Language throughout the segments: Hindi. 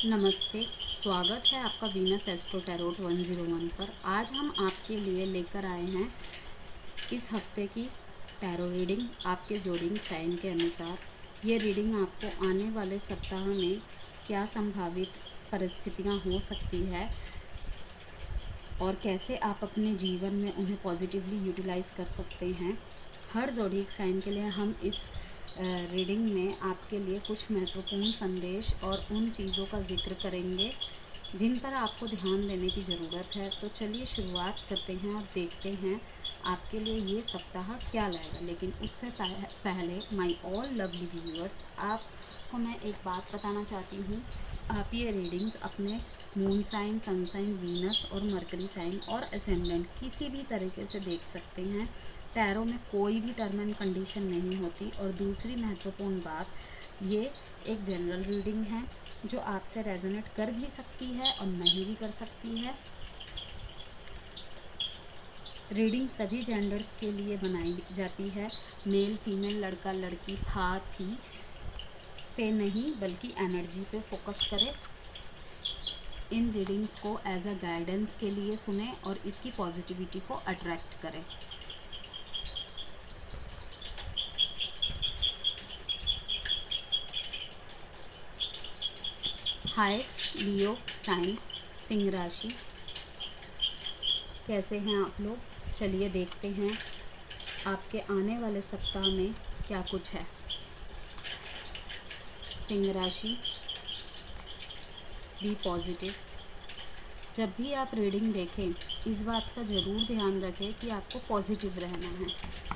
नमस्ते, स्वागत है आपका वीनस एस्ट्रो टैरोट 101 पर। आज हम आपके लिए लेकर आए हैं इस हफ्ते की टैरो रीडिंग आपके ज़ोडिएक साइन के अनुसार। ये रीडिंग आपको आने वाले सप्ताह में क्या संभावित परिस्थितियां हो सकती है और कैसे आप अपने जीवन में उन्हें पॉजिटिवली यूटिलाइज़ कर सकते हैं। हर ज़ोडिएक साइन के लिए हम इस रीडिंग में आपके लिए कुछ महत्वपूर्ण संदेश और उन चीज़ों का जिक्र करेंगे जिन पर आपको ध्यान देने की ज़रूरत है। तो चलिए शुरुआत करते हैं और देखते हैं आपके लिए ये सप्ताह क्या लाएगा। लेकिन उससे पहले माय ऑल लवली व्यूअर्स, आपको मैं एक बात बताना चाहती हूँ। आप ये रीडिंग्स अपने moon sign, sun sign, Venus और मरकरी साइन और असेंडेंट किसी भी तरीके से देख सकते हैं। टैरो में कोई भी टर्म एंड कंडीशन नहीं होती। और दूसरी महत्वपूर्ण बात, ये एक जनरल रीडिंग है जो आपसे रेजोनेट कर भी सकती है और नहीं भी कर सकती है। रीडिंग सभी जेंडर्स के लिए बनाई जाती है, मेल फीमेल, लड़का लड़की, था थी पे नहीं बल्कि एनर्जी पे फोकस करें। इन रीडिंग्स को एज अ गाइडेंस के लिए सुने और इसकी पॉजिटिविटी को अट्रैक्ट करें। हाय लियो साइन, सिंह राशि, कैसे हैं आप लोग? चलिए देखते हैं आपके आने वाले सप्ताह में क्या कुछ है। सिंह राशि, बी पॉजिटिव। जब भी आप रीडिंग देखें इस बात का ज़रूर ध्यान रखें कि आपको पॉजिटिव रहना है।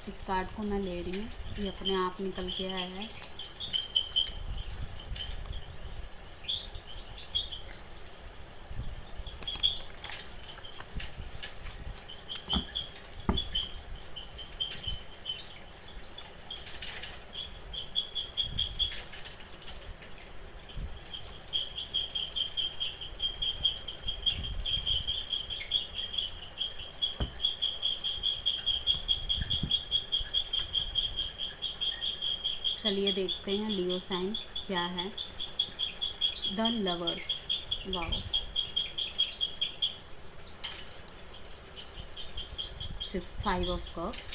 इस कार्ड को मैं ले रही हूँ, ये अपने आप निकल के आया है। चलिए देखते हैं लियो साइन क्या है। The lovers, wow, 5 of cups,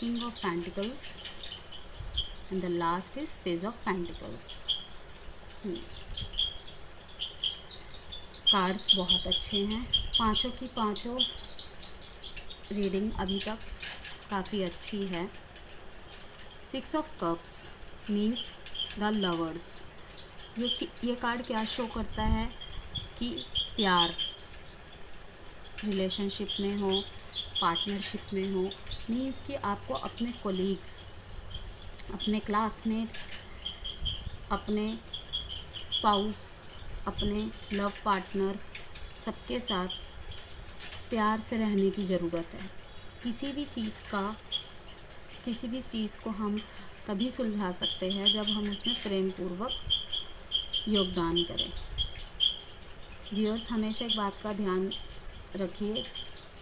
king of pentacles and the last is page of pentacles. Cards बहुत अच्छे हैं, पांचों की पांचों रीडिंग अभी तक काफ़ी अच्छी है। 6 of cups means the lovers. ये कार्ड क्या शो करता है कि प्यार रिलेशनशिप में हो, पार्टनरशिप में हो, मीन्स कि आपको अपने कोलीग्स, अपने क्लासमेट्स, अपने स्पाउस, अपने लव पार्टनर, सबके साथ प्यार से रहने की ज़रूरत है। किसी भी चीज़ को हम तभी सुलझा सकते हैं जब हम उसमें प्रेम पूर्वक योगदान करें। व्यूअर्स, हमेशा एक बात का ध्यान रखिए,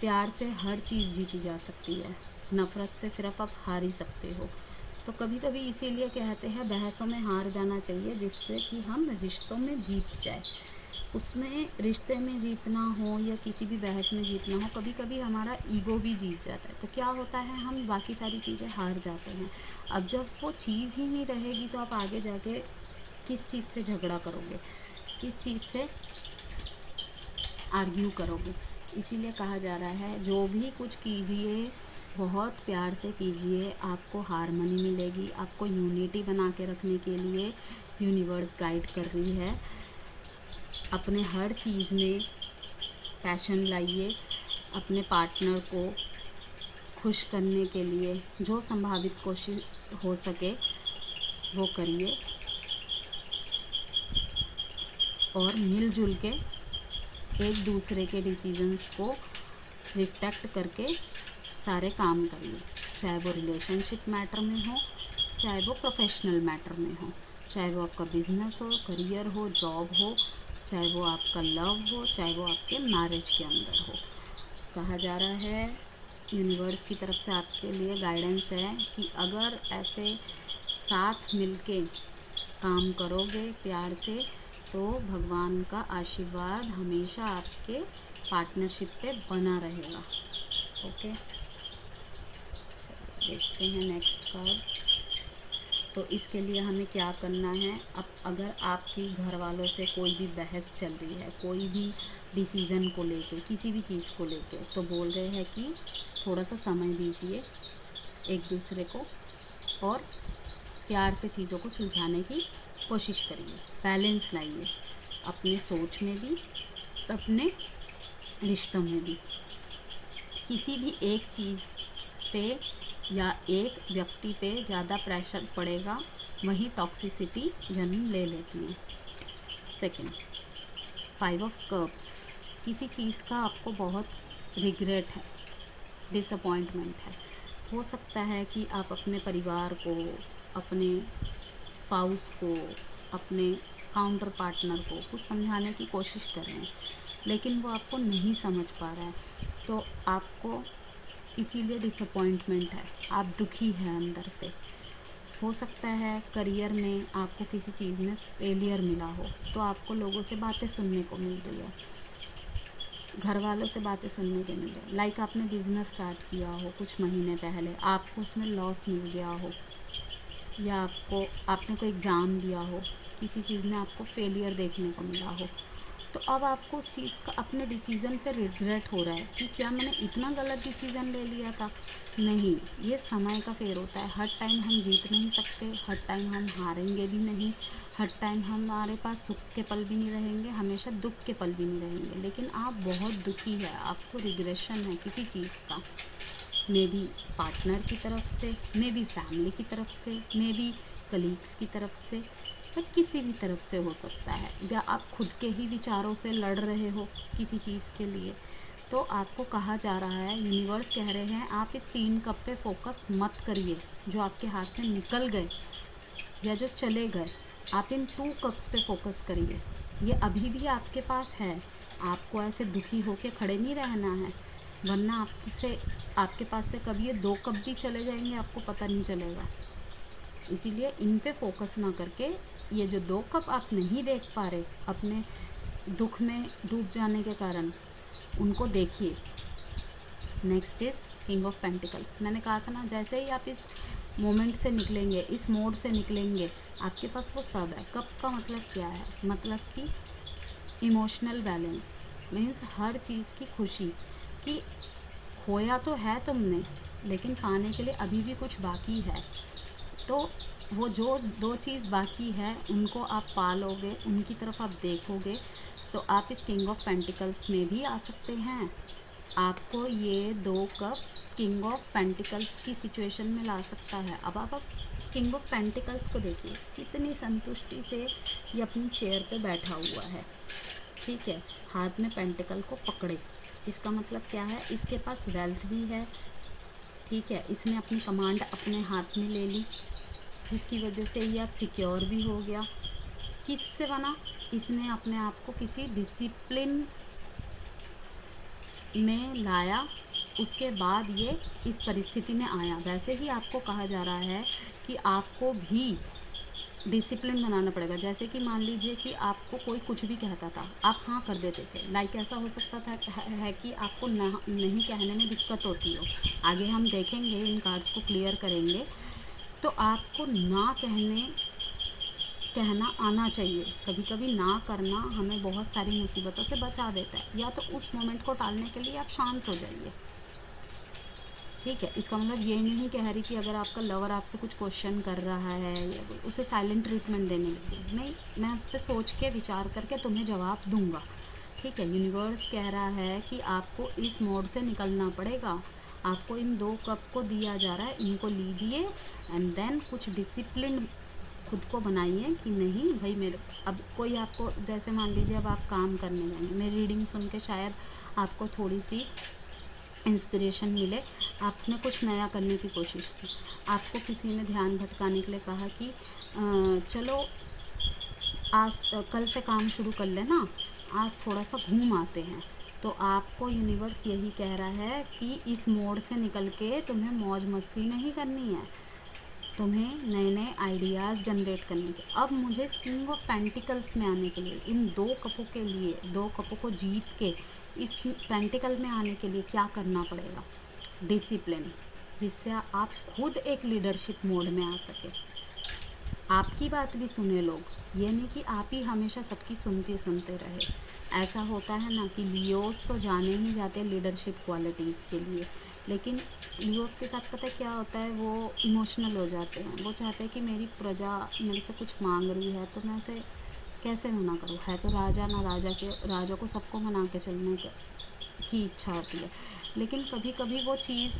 प्यार से हर चीज़ जीती जा सकती है, नफ़रत से सिर्फ आप हार ही सकते हो। तो कभी कभी इसीलिए कहते हैं बहसों में हार जाना चाहिए, जिससे कि हम रिश्तों में जीत जाए। उसमें रिश्ते में जीतना हो या किसी भी बहस में जीतना हो, कभी कभी हमारा ईगो भी जीत जाता है। तो क्या होता है, हम बाकी सारी चीज़ें हार जाते हैं। अब जब वो चीज़ ही नहीं रहेगी तो आप आगे जाके किस चीज़ से झगड़ा करोगे, किस चीज़ से आर्ग्यू करोगे। इसीलिए कहा जा रहा है जो भी कुछ कीजिए बहुत प्यार से कीजिए, आपको हारमोनी मिलेगी। आपको यूनिटी बना के रखने के लिए यूनिवर्स गाइड कर रही है। अपने हर चीज़ में पैशन लाइए, अपने पार्टनर को खुश करने के लिए जो संभावित कोशिश हो सके वो करिए और मिलजुल के एक दूसरे के डिसीजंस को रिस्पेक्ट करके सारे काम करिए, चाहे वो रिलेशनशिप मैटर में हो, चाहे वो प्रोफेशनल मैटर में हो, चाहे वो आपका बिजनेस हो, करियर हो, जॉब हो, चाहे वो आपका लव हो, चाहे वो आपके मैरिज के अंदर हो। कहा जा रहा है यूनिवर्स की तरफ से आपके लिए गाइडेंस है कि अगर ऐसे साथ मिलके काम करोगे प्यार से, तो भगवान का आशीर्वाद हमेशा आपके पार्टनरशिप पे बना रहेगा। ओके, देखते हैं नेक्स्ट कार्ड। तो इसके लिए हमें क्या करना है? अब अगर आपकी घर वालों से कोई भी बहस चल रही है, कोई भी डिसीज़न को लेके, किसी भी चीज़ को लेके, तो बोल रहे हैं कि थोड़ा सा समय दीजिए एक दूसरे को और प्यार से चीज़ों को सुलझाने की कोशिश करिए। बैलेंस लाइए अपने सोच में भी, अपने रिश्तों में भी। किसी भी एक चीज़ पे या एक व्यक्ति पे ज़्यादा प्रेशर पड़ेगा, वहीं टॉक्सिसिटी जन्म ले लेती है। Second, 5 of cups. किसी चीज़ का आपको बहुत रिग्रेट है, डिसअपॉइंटमेंट है। हो सकता है कि आप अपने परिवार को, अपने स्पाउस को, अपने काउंटर पार्टनर को कुछ समझाने की कोशिश कर रहे हैं, लेकिन वो आपको नहीं समझ पा रहा है, तो आपको इसीलिए डिसअपॉइंटमेंट है, आप दुखी हैं अंदर से। हो सकता है करियर में आपको किसी चीज़ में फेलियर मिला हो, तो आपको लोगों से बातें सुनने को मिल रही है, घर वालों से बातें सुनने को मिल रही है। लाइक आपने बिज़नेस स्टार्ट किया हो कुछ महीने पहले, आपको उसमें लॉस मिल गया हो, या आपने कोई एग्ज़ाम दिया हो, किसी चीज़ में आपको फेलियर देखने को मिला हो, तो अब आपको उस चीज़ का, अपने डिसीज़न पे रिग्रेट हो रहा है कि क्या मैंने इतना गलत डिसीज़न ले लिया था। नहीं, ये समय का फेर होता है। हर टाइम हम जीत नहीं सकते, हर टाइम हम हारेंगे भी नहीं, हर टाइम हमारे पास सुख के पल भी नहीं रहेंगे, हमेशा दुख के पल भी नहीं रहेंगे। लेकिन आप बहुत दुखी है, आपको रिग्रेशन है किसी चीज़ का, मे बी पार्टनर की तरफ से, मे बी फैमिली की तरफ से, मे बी कलीग्स की तरफ से, या किसी भी तरफ से हो सकता है, या आप खुद के ही विचारों से लड़ रहे हो किसी चीज़ के लिए। तो आपको कहा जा रहा है, यूनिवर्स कह रहे हैं, आप इस 3 कप पे फोकस मत करिए जो आपके हाथ से निकल गए या जो चले गए। आप इन 2 कप्स पे फोकस करिए। ये अभी भी आपके पास है, आपको ऐसे दुखी होके खड़े नहीं रहना है, वरना आपके पास से कभी ये 2 कप भी चले जाएंगे, आपको पता नहीं चलेगा। इसीलिए इन पे फोकस ना करके, ये जो 2 कप आप नहीं देख पा रहे अपने दुख में डूब जाने के कारण, उनको देखिए। Next is king of pentacles. मैंने कहा था ना, जैसे ही आप इस मोमेंट से निकलेंगे, इस मोड से निकलेंगे, आपके पास वो सब है। कप का मतलब क्या है? मतलब कि इमोशनल बैलेंस, मीन्स हर चीज़ की खुशी, कि खोया तो है तुमने, लेकिन पाने के लिए अभी भी कुछ बाकी है। तो वो जो 2 चीज़ बाकी है, उनको आप पालोगे, उनकी तरफ आप देखोगे, तो आप इस किंग ऑफ पेंटिकल्स में भी आ सकते हैं। आपको ये 2 कप किंग ऑफ पेंटिकल्स की सिचुएशन में ला सकता है। अब आप किंग ऑफ पेंटिकल्स को देखिए, कितनी संतुष्टि से ये अपनी चेयर पे बैठा हुआ है, ठीक है, हाथ में पेंटिकल को पकड़े। इसका मतलब क्या है? इसके पास वेल्थ भी है, ठीक है, इसने अपनी कमांड अपने हाथ में ले ली, जिसकी वजह से ये अब सिक्योर भी हो गया। किससे बना? इसने अपने आप को किसी डिसिप्लिन में लाया, उसके बाद ये इस परिस्थिति में आया। वैसे ही आपको कहा जा रहा है कि आपको भी डिसिप्लिन बनाना पड़ेगा। जैसे कि मान लीजिए कि आपको कोई कुछ भी कहता था, आप हाँ कर देते थे। लाइक ऐसा हो सकता था है कि आपको नहीं कहने में दिक्कत होती हो। आगे हम देखेंगे, इन कार्ड्स को क्लियर करेंगे। तो आपको ना कहना आना चाहिए। कभी कभी ना करना हमें बहुत सारी मुसीबतों से बचा देता है। या तो उस मोमेंट को टालने के लिए आप शांत हो जाइए, ठीक है। इसका मतलब ये नहीं कह रही कि अगर आपका लवर आपसे कुछ क्वेश्चन कर रहा है, उसे साइलेंट ट्रीटमेंट देने लगे, नहीं, मैं इस पर सोच के विचार करके तुम्हें जवाब दूंगा, ठीक है। यूनिवर्स कह रहा है कि आपको इस मोड से निकलना पड़ेगा। आपको इन 2 कप को दिया जा रहा है, इनको लीजिए एंड देन कुछ डिसिप्लिन खुद को बनाइए कि नहीं भाई मेरे। अब कोई आपको, जैसे मान लीजिए अब आप काम करने जाएंगे, मेरी रीडिंग सुन के शायद आपको थोड़ी सी इंस्पिरेशन मिले, आपने कुछ नया करने की कोशिश की, आपको किसी ने ध्यान भटकाने के लिए कहा कि चलो आज कल से काम शुरू कर लेना, आज थोड़ा सा घूम आते हैं। तो आपको यूनिवर्स यही कह रहा है कि इस मोड से निकल के तुम्हें मौज मस्ती नहीं करनी है, तुम्हें नए नए आइडियाज़ जनरेट करने के। अब मुझे इस किंग ऑफ पेंटिकल्स में आने के लिए, इन 2 कपों के लिए, 2 कपों को जीत के इस पेंटिकल में आने के लिए क्या करना पड़ेगा? डिसिप्लिन, जिससे आप खुद एक लीडरशिप मोड में आ सके, आपकी बात भी सुने लोग, ये नहीं कि आप ही हमेशा सबकी सुनते रहे। ऐसा होता है ना कि लियोस तो जाने ही जाते हैं लीडरशिप क्वालिटीज़ के लिए, लेकिन लियोस के साथ पता है क्या होता है, वो इमोशनल हो जाते हैं। वो चाहते हैं कि मेरी प्रजा मेरे से कुछ मांग रही है तो मैं उसे कैसे मना करूँ। है तो राजा ना, राजा को सबको मना के चलने की इच्छा होती है, लेकिन कभी कभी वो चीज़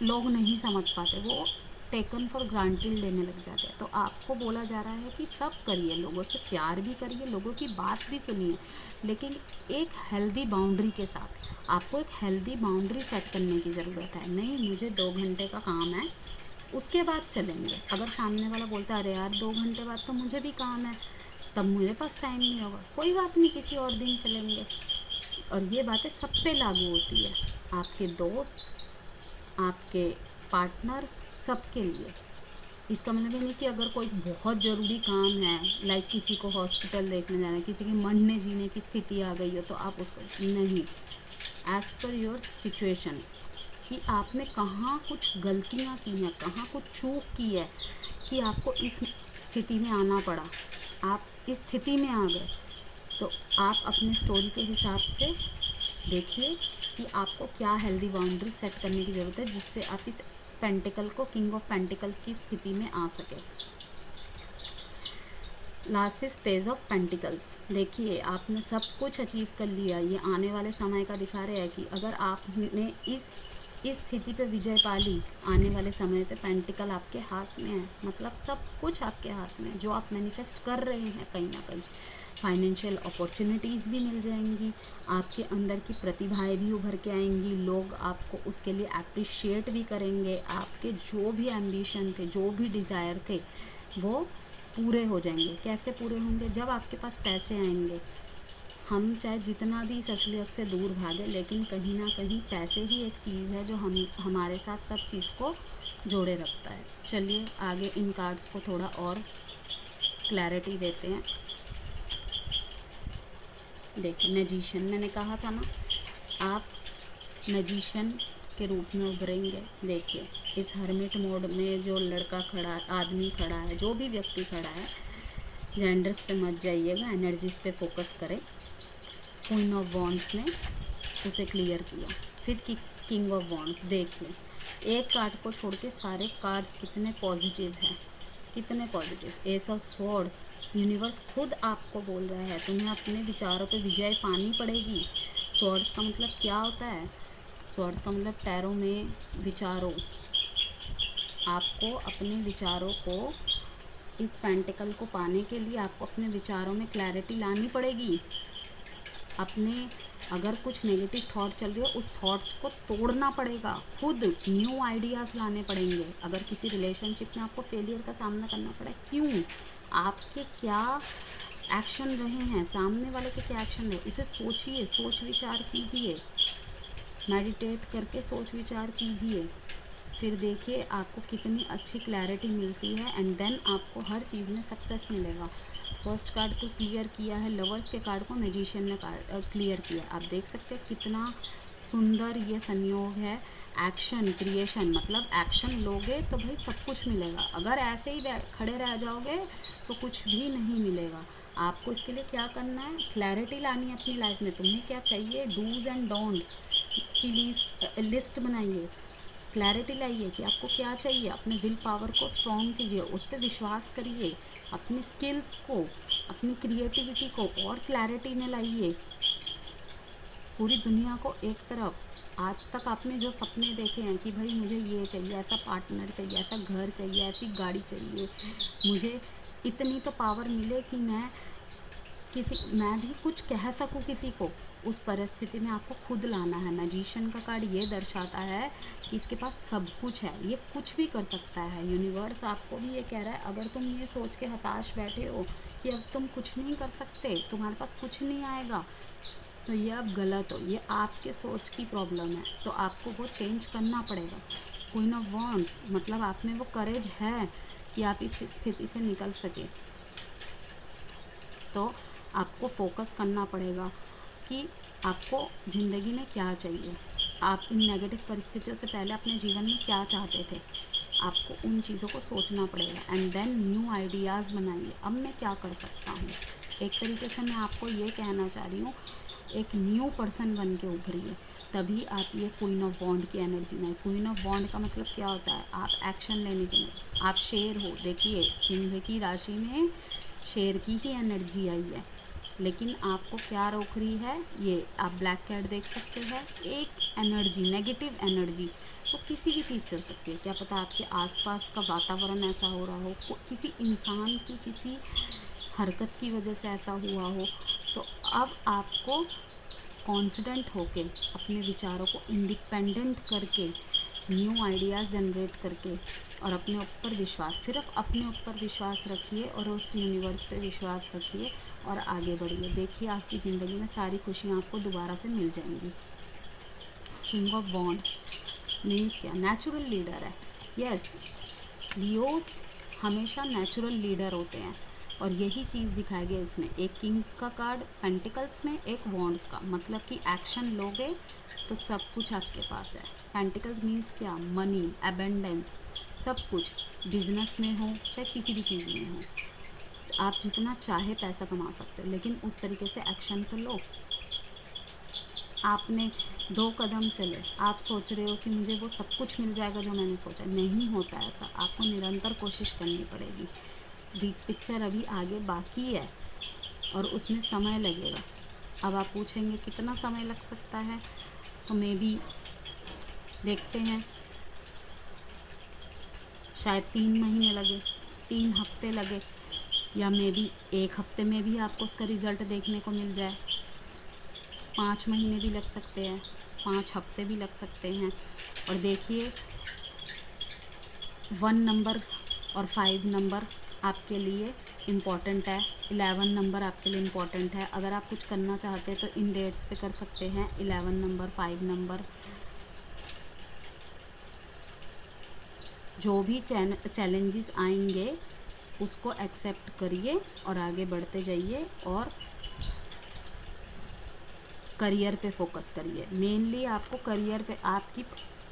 लोग नहीं समझ पाते, वो टेकन फॉर ग्रांटेड लेने लग जाते हैं। तो आपको बोला जा रहा है कि सब करिए, लोगों से प्यार भी करिए, लोगों की बात भी सुनिए, लेकिन एक हेल्दी बाउंड्री के साथ। आपको एक हेल्दी बाउंड्री सेट करने की ज़रूरत है। नहीं, मुझे 2 घंटे का काम है, उसके बाद चलेंगे। अगर सामने वाला बोलता है अरे यार 2 घंटे बाद तो मुझे भी काम है, तब मेरे पास टाइम नहीं होगा, कोई बात नहीं, किसी और दिन चलेंगे। और ये बातें सब पे लागू होती है, आपके दोस्त, आपके पार्टनर, सबके लिए। इसका मतलब ये नहीं कि अगर कोई बहुत ज़रूरी काम है, लाइक किसी को हॉस्पिटल देखने जाना है, किसी के मरने जीने की स्थिति आ गई हो, तो आप उसको नहीं, एज़ पर योर सिचुएशन, कि आपने कहाँ कुछ गलतियाँ की हैं, कहाँ कुछ चूक की है कि आपको इस स्थिति में आना पड़ा, आप इस स्थिति में आ गए। तो आप अपनी स्टोरी के हिसाब से देखिए कि आपको क्या हेल्दी बाउंड्री सेट करने की ज़रूरत है, जिससे आप इस पेंटिकल को, किंग ऑफ पेंटिकल्स की स्थिति में आ सके। Last is page of pentacles. देखिए आपने सब कुछ अचीव कर लिया, ये आने वाले समय का दिखा रहे हैं कि अगर आपने इस स्थिति पे विजय पा ली, आने वाले समय पे पेंटिकल आपके हाथ में है, मतलब सब कुछ आपके हाथ में है। जो आप मैनिफेस्ट कर रहे हैं, कहीं ना कहीं फाइनेंशियल अपॉर्चुनिटीज़ भी मिल जाएंगी, आपके अंदर की प्रतिभाएं भी उभर के आएंगी, लोग आपको उसके लिए अप्रिशिएट भी करेंगे, आपके जो भी एम्बिशन थे, जो भी डिज़ायर थे, वो पूरे हो जाएंगे। कैसे पूरे होंगे? जब आपके पास पैसे आएंगे। हम चाहे जितना भी इस असलियत से दूर भागे, लेकिन कहीं ना कहीं पैसे ही एक चीज़ है जो हमारे साथ सब चीज़ को जोड़े रखता है। चलिए आगे इन कार्ड्स को थोड़ा और क्लैरिटी देते हैं। देखिए मैजिशियन, मैंने कहा था ना, आप मैजिशियन के रूप में उभरेंगे। देखिए इस हर्मिट मोड में जो लड़का खड़ा, आदमी खड़ा है, जो भी व्यक्ति खड़ा है, जेंडर्स पे मत जाइएगा, एनर्जीज पे फोकस करें। क्वीन ऑफ वॉन्ड्स ने उसे क्लियर किया। फिर किंग ऑफ वॉन्ड्स, देख लें एक कार्ड को छोड़ के सारे कार्ड्स कितने पॉजिटिव हैं, कितने positive. S of swords, universe खुद आपको बोल रहा है तुम्हें अपने विचारों पे विजय पानी पड़ेगी। स्वॉर्ड्स का मतलब क्या होता है? स्वॉर्ड्स का मतलब टैरो में विचारों, आपको अपने विचारों को, इस पेंटिकल को पाने के लिए आपको अपने विचारों में क्लैरिटी लानी पड़ेगी। अपने अगर कुछ नेगेटिव थॉट चल रही है, उस थॉट्स को तोड़ना पड़ेगा, खुद न्यू आइडियाज़ लाने पड़ेंगे। अगर किसी रिलेशनशिप में आपको फेलियर का सामना करना पड़ा, क्यों? आपके क्या एक्शन रहे हैं, सामने वाले के क्या एक्शन रहे, उसे सोचिए, सोच विचार कीजिए, मेडिटेट करके सोच विचार कीजिए। फिर देखिए आपको कितनी अच्छी क्लैरिटी मिलती है, एंड देन आपको हर चीज़ में सक्सेस मिलेगा। फर्स्ट कार्ड को क्लियर किया है, लवर्स के कार्ड को मैजिशियन ने क्लियर किया। आप देख सकते हैं कितना सुंदर ये संयोग है। एक्शन क्रिएशन, मतलब एक्शन लोगे तो भाई सब कुछ मिलेगा। अगर ऐसे ही खड़े रह जाओगे तो कुछ भी नहीं मिलेगा। आपको इसके लिए क्या करना है? क्लैरिटी लानी है अपनी लाइफ में। तुम्हें क्या चाहिए? डूज एंड डोंट्स की लिस्ट बनाइए, क्लैरिटी लाइए कि आपको क्या चाहिए। अपने विल पावर को स्ट्रॉन्ग कीजिए, उस पर विश्वास करिए, अपनी स्किल्स को, अपनी क्रिएटिविटी को और क्लैरिटी में लाइए। पूरी दुनिया को एक तरफ। आज तक आपने जो सपने देखे हैं कि भाई मुझे ये चाहिए, ऐसा पार्टनर चाहिए, ऐसा घर चाहिए, ऐसी गाड़ी चाहिए, मुझे इतनी तो पावर मिले कि मैं भी कुछ कह सकूं किसी को, उस परिस्थिति में आपको खुद लाना है। मैजिशियन का कार्ड ये दर्शाता है कि इसके पास सब कुछ है, ये कुछ भी कर सकता है। यूनिवर्स आपको भी ये कह रहा है, अगर तुम ये सोच के हताश बैठे हो कि अब तुम कुछ नहीं कर सकते, तुम्हारे पास कुछ नहीं आएगा, तो ये अब गलत हो, ये आपके सोच की प्रॉब्लम है। तो आपको वो चेंज करना पड़ेगा। क्वीन ऑफ वॉन्ड्स मतलब आप में वो करेज है कि आप इस स्थिति से निकल सके। तो आपको फोकस करना पड़ेगा कि आपको ज़िंदगी में क्या चाहिए। आप इन नेगेटिव परिस्थितियों से पहले अपने जीवन में क्या चाहते थे, आपको उन चीज़ों को सोचना पड़ेगा। एंड देन न्यू आइडियाज़ बनाइए, अब मैं क्या कर सकता हूँ। एक तरीके से मैं आपको ये कहना चाह रही हूँ, एक न्यू पर्सन बन के उभरिए, तभी आप ये क्वीन ऑफ बॉन्ड की एनर्जी में। क्वीन ऑफ बॉन्ड का मतलब क्या होता है, आप एक्शन लेने के लिए, आप शेर हो। देखिए सिंह की राशि में शेर की ही एनर्जी आई है, लेकिन आपको क्या रोक रही है, ये आप ब्लैक कैट देख सकते हैं। एक एनर्जी, नेगेटिव एनर्जी, तो किसी भी चीज़ से हो सकती है। क्या पता आपके आसपास का वातावरण ऐसा हो रहा हो, किसी इंसान की किसी हरकत की वजह से ऐसा हुआ हो। तो अब आपको कॉन्फिडेंट होके, अपने विचारों को इंडिपेंडेंट करके, न्यू आइडियाज़ जनरेट करके, और अपने ऊपर विश्वास, सिर्फ अपने ऊपर विश्वास रखिए और उस यूनिवर्स पे विश्वास रखिए और आगे बढ़िए। देखिए आपकी ज़िंदगी में सारी खुशियाँ आपको दोबारा से मिल जाएंगी। किंग ऑफ वॉन्ड्स मीन्स क्या, नेचुरल लीडर है। यस, लियोस हमेशा नेचुरल लीडर होते हैं, और यही चीज़ दिखाई गई इसमें। एक किंग का कार्ड पेंटिकल्स में, एक वॉन्ड्स का, मतलब कि एक्शन लोगे तो सब कुछ आपके पास है। पेंटिकल्स मीन्स क्या, मनी, एबेंडेंस, सब कुछ। बिजनेस में हो चाहे किसी भी चीज़ में हो, तो आप जितना चाहे पैसा कमा सकते हो, लेकिन उस तरीके से एक्शन तो लो। आपने 2 कदम चले, आप सोच रहे हो कि मुझे वो सब कुछ मिल जाएगा जो मैंने सोचा, नहीं होता ऐसा। आपको निरंतर कोशिश करनी पड़ेगी। बिग पिक्चर अभी आगे बाकी है और उसमें समय लगेगा। अब आप पूछेंगे कितना समय लग सकता है, तो मे बी देखते हैं, शायद 3 महीने लगे, 3 हफ्ते लगे, या मे बी 1 हफ्ते में भी आपको उसका रिज़ल्ट देखने को मिल जाए। 5 महीने भी लग सकते हैं, 5 हफ्ते भी लग सकते हैं। और देखिए 1 नंबर और 5 नंबर आपके लिए इम्पॉर्टेंट है, 11 नंबर आपके लिए इम्पॉर्टेंट है। अगर आप कुछ करना चाहते हैं तो इन डेट्स पे कर सकते हैं, 11 नंबर, 5 नंबर। जो भी चैलेंजेस आएंगे उसको एक्सेप्ट करिए और आगे बढ़ते जाइए, और करियर पे फोकस करिए। मेनली आपको करियर पे, आपकी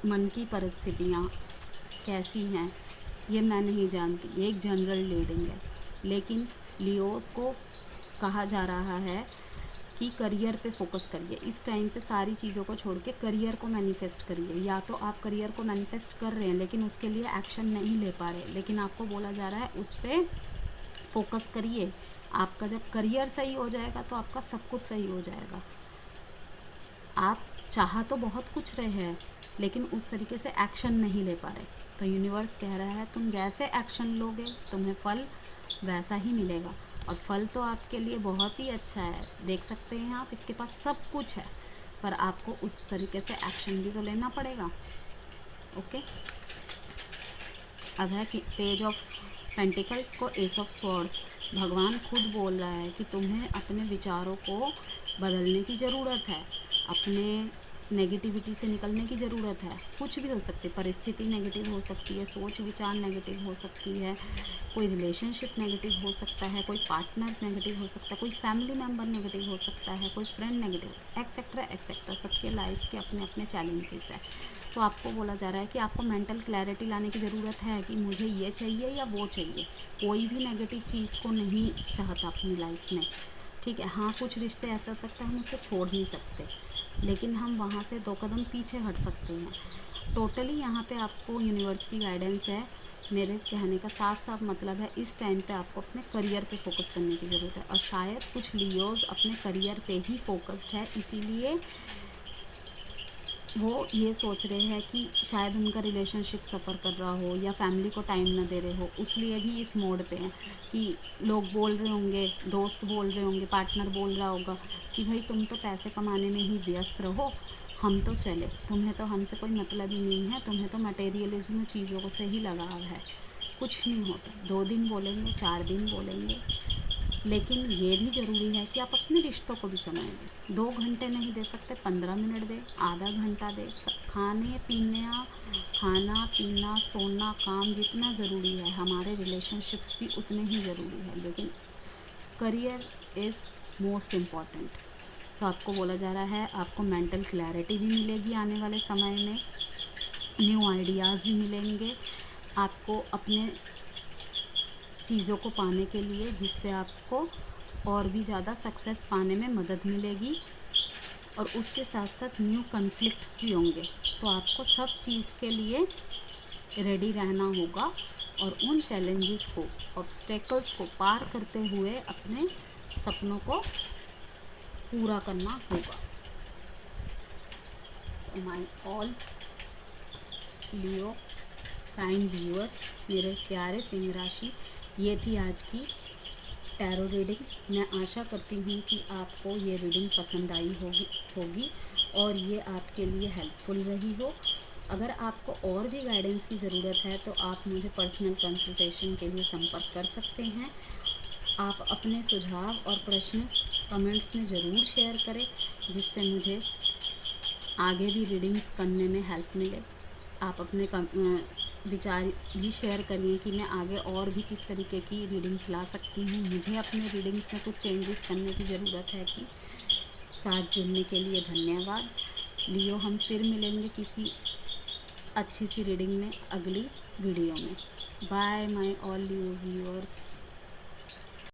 मन की परिस्थितियाँ कैसी हैं ये मैं नहीं जानती, ये एक जनरल रीडिंग है, लेकिन लियोस को कहा जा रहा है कि करियर पे फोकस करिए। इस टाइम पे सारी चीज़ों को छोड़ के करियर को मैनिफेस्ट करिए। या तो आप करियर को मैनिफेस्ट कर रहे हैं लेकिन उसके लिए एक्शन नहीं ले पा रहे, लेकिन आपको बोला जा रहा है उस पर फोकस करिए। आपका जब करियर सही हो जाएगा तो आपका सब कुछ सही हो जाएगा। आप चाह तो बहुत कुछ रहे हैं लेकिन उस तरीके से एक्शन नहीं ले पा रहे, तो यूनिवर्स कह रहा है तुम जैसे एक्शन लोगे तुम्हें फल वैसा ही मिलेगा। और फल तो आपके लिए बहुत ही अच्छा है, देख सकते हैं आप, इसके पास सब कुछ है, पर आपको उस तरीके से एक्शन भी तो लेना पड़ेगा। ओके, अब है कि पेज ऑफ पेंटिकल्स को एस ऑफ स्वॉर्ड्स। भगवान खुद बोल रहा है कि तुम्हें अपने विचारों को बदलने की ज़रूरत है, अपने नेगेटिविटी से निकलने की ज़रूरत है। कुछ भी हो सकती है, परिस्थिति नेगेटिव हो सकती है, सोच विचार नेगेटिव हो सकती है, कोई रिलेशनशिप नेगेटिव हो सकता है, कोई पार्टनर नेगेटिव हो सकता है, कोई फैमिली मेम्बर नेगेटिव हो सकता है, कोई फ्रेंड नेगेटिव, एक्सेट्रा एक्सेट्रा। सबके लाइफ के अपने अपने चैलेंजेस है। तो आपको बोला जा रहा है कि आपको मेंटल क्लैरिटी लाने की ज़रूरत है कि मुझे ये चाहिए या वो चाहिए। कोई भी नेगेटिव चीज़ को नहीं चाहता अपनी लाइफ में, ठीक है। हाँ, कुछ रिश्ते ऐसा हो सकता है हम उसे छोड़ नहीं सकते, लेकिन हम वहाँ से 2 कदम पीछे हट सकते हैं। टोटली यहाँ पे आपको यूनिवर्स की गाइडेंस है। मेरे कहने का साफ साफ मतलब है इस टाइम पे आपको अपने करियर पे फोकस करने की ज़रूरत है, और शायद कुछ लियोज अपने करियर पे ही फोकस्ड है, इसीलिए वो ये सोच रहे हैं कि शायद उनका रिलेशनशिप सफ़र कर रहा हो या फैमिली को टाइम ना दे रहे हो, उसलिए भी इस मोड पे हैं कि लोग बोल रहे होंगे, दोस्त बोल रहे होंगे, पार्टनर बोल रहा होगा कि भाई तुम तो पैसे कमाने में ही व्यस्त रहो, हम तो चले, तुम्हें तो हमसे कोई मतलब ही नहीं है, तुम्हें तो मटेरियलिज्म चीज़ों से ही लगाव है। कुछ नहीं होता, 2 दिन बोलेंगे, 4 दिन बोलेंगे, लेकिन ये भी ज़रूरी है कि आप अपने रिश्तों को भी समय दें। 2 घंटे नहीं दे सकते, 15 मिनट दें, आधा घंटा दें। खाने पीना, खाना पीना, सोना, काम जितना ज़रूरी है, हमारे रिलेशनशिप्स भी उतने ही ज़रूरी है, लेकिन करियर इज़ मोस्ट इम्पॉर्टेंट। तो आपको बोला जा रहा है, आपको मेंटल क्लैरिटी भी मिलेगी आने वाले समय में, न्यू आइडियाज़ भी मिलेंगे आपको अपने चीज़ों को पाने के लिए, जिससे आपको और भी ज़्यादा सक्सेस पाने में मदद मिलेगी। और उसके साथ साथ न्यू कॉन्फ्लिक्ट्स भी होंगे, तो आपको सब चीज़ के लिए रेडी रहना होगा और उन चैलेंजेस को, ऑब्स्टेकल्स को पार करते हुए अपने सपनों को पूरा करना होगा। My all Leo sign viewers, मेरे प्यारे सिंह राशि, ये थी आज की टैरो रीडिंग। मैं आशा करती हूँ कि आपको ये रीडिंग पसंद आई होगी और ये आपके लिए हेल्पफुल रही हो। अगर आपको और भी गाइडेंस की ज़रूरत है तो आप मुझे पर्सनल कंसल्टेशन के लिए संपर्क कर सकते हैं। आप अपने सुझाव और प्रश्न कमेंट्स में ज़रूर शेयर करें, जिससे मुझे आगे भी रीडिंग्स करने में हेल्प मिले। आप अपने विचार भी शेयर करिए कि मैं आगे और भी किस तरीके की रीडिंग्स ला सकती हूँ। मुझे अपने रीडिंग्स में कुछ चेंजेस करने की ज़रूरत है कि साथ जुड़ने के लिए धन्यवाद। लियो, हम फिर मिलेंगे किसी अच्छी सी रीडिंग में अगली वीडियो में। Bye my all Leo viewers.